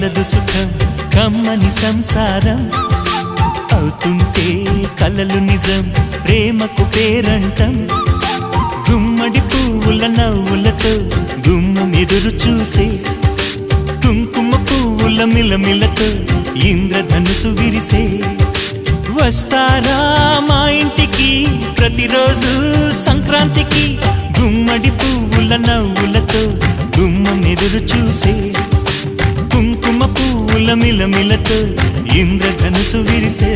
కలదు సుఖం కమ్మని సంసారం అవుతుంటే కలలు నిజం ప్రేమకు పేరంటం గుమ్మడి పువ్వుల నవ్వులతో గుమ్మం ఎదురు చూసే కుంకుమ పువ్వుల మిలమిలతో ఇంద్రధనుసు విరిసే వస్తారా మా ఇంటికి ప్రతిరోజు సంక్రాంతికి గుమ్మడి పువ్వుల నవ్వులతో గుమ్మం ఎదురు చూసే కుంకుమ పువ్వుల మిలమిలతో ఇంద్రధనుసు విరిసే